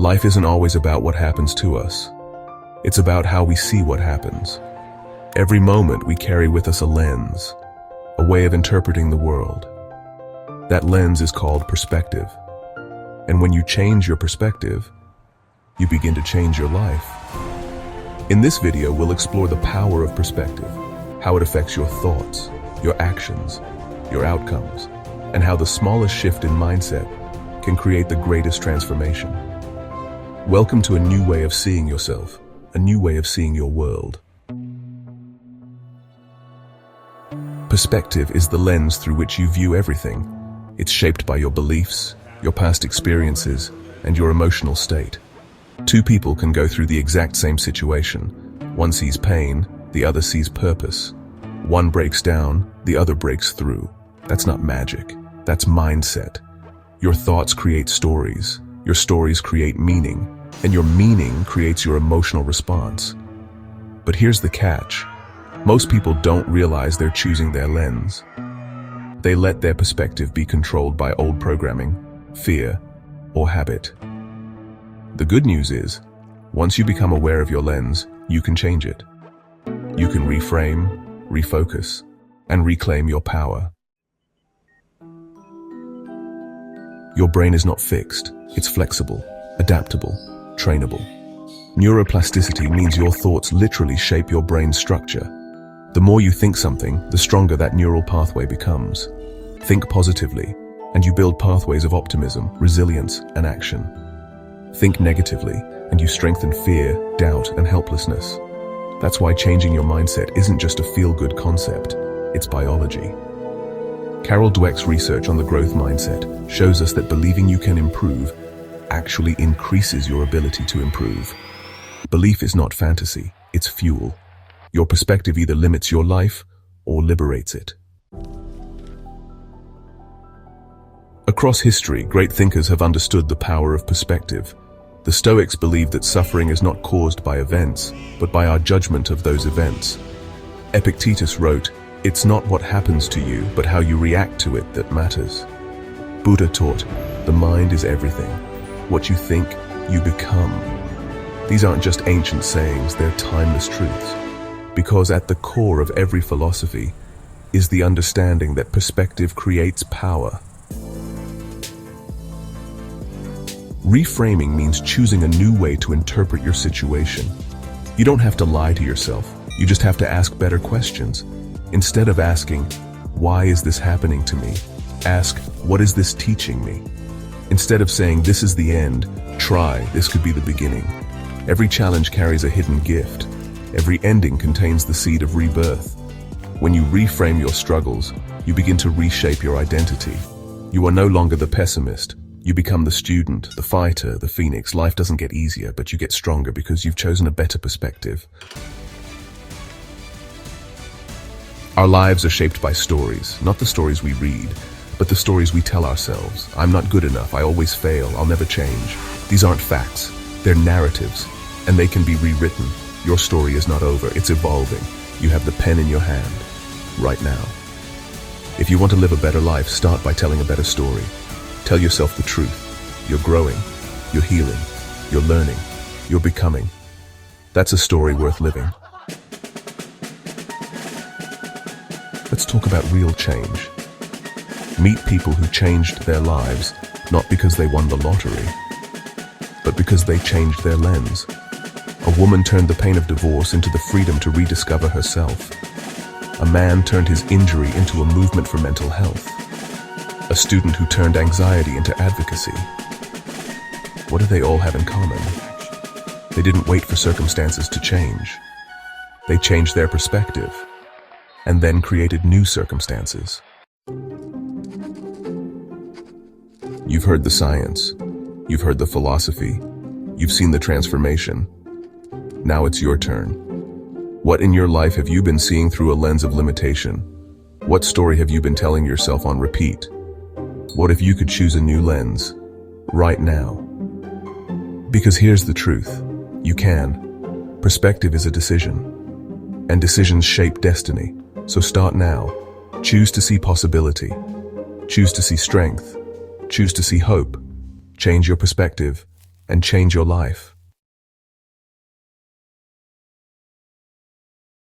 Life isn't always about what happens to us. It's about how we see what happens. Every moment we carry with us a lens, a way of interpreting the world. That lens is called perspective. And when you change your perspective, you begin to change your life. In this video, we'll explore the power of perspective, how it affects your thoughts, your actions, your outcomes, and how the smallest shift in mindset can create the greatest transformation. Welcome to a new way of seeing yourself, a new way of seeing your world. Perspective is the lens through which you view everything. It's shaped by your beliefs, your past experiences, and your emotional state. Two people can go through the exact same situation. One sees pain, the other sees purpose. One breaks down, the other breaks through. That's not magic, that's mindset. Your thoughts create stories, your stories create meaning, and your meaning creates your emotional response. But here's the catch. Most people don't realize they're choosing their lens. They let their perspective be controlled by old programming, fear, or habit. The good news is, once you become aware of your lens, you can change it. You can reframe, refocus, and reclaim your power. Your brain is not fixed, it's flexible, adaptable, trainable. Neuroplasticity means your thoughts literally shape your brain's structure. The more you think something, the stronger that neural pathway becomes. Think positively, and you build pathways of optimism, resilience, and action. Think negatively, and you strengthen fear, doubt, and helplessness. That's why changing your mindset isn't just a feel-good concept, it's biology. Carol Dweck's research on the growth mindset shows us that believing you can improve actually increases your ability to improve. Belief is not fantasy, it's fuel. Your perspective either limits your life or liberates it. Across history, great thinkers have understood the power of perspective. The Stoics believed that suffering is not caused by events, but by our judgment of those events. Epictetus wrote, "It's not what happens to you, but how you react to it that matters." Buddha taught, "The mind is everything. What you think, you become." These aren't just ancient sayings, they're timeless truths. Because at the core of every philosophy is the understanding that perspective creates power. Reframing means choosing a new way to interpret your situation. You don't have to lie to yourself, you just have to ask better questions. Instead of asking, "Why is this happening to me?" ask, "What is this teaching me?" Instead of saying, "This is the end," try, "This could be the beginning." Every challenge carries a hidden gift. Every ending contains the seed of rebirth. When you reframe your struggles, you begin to reshape your identity. You are no longer the pessimist. You become the student, the fighter, the phoenix. Life doesn't get easier, but you get stronger because you've chosen a better perspective. Our lives are shaped by stories, not the stories we read, but the stories we tell ourselves. I'm not good enough, I always fail, I'll never change. These aren't facts, they're narratives, and they can be rewritten. Your story is not over, it's evolving. You have the pen in your hand, right now. If you want to live a better life, start by telling a better story. Tell yourself the truth. You're growing, you're healing, you're learning, you're becoming. That's a story worth living. Let's talk about real change. Meet people who changed their lives, not because they won the lottery, but because they changed their lens. A woman turned the pain of divorce into the freedom to rediscover herself. A man turned his injury into a movement for mental health. A student who turned anxiety into advocacy. What do they all have in common? They didn't wait for circumstances to change. They changed their perspective, and then created new circumstances. You've heard the science, you've heard the philosophy, you've seen the transformation. Now it's your turn. What in your life have you been seeing through a lens of limitation? What story have you been telling yourself on repeat? What if you could choose a new lens, right now? Because here's the truth, you can. Perspective is a decision, and decisions shape destiny. So start now. Choose to see possibility. Choose to see strength. Choose to see hope. Change your perspective, and change your life.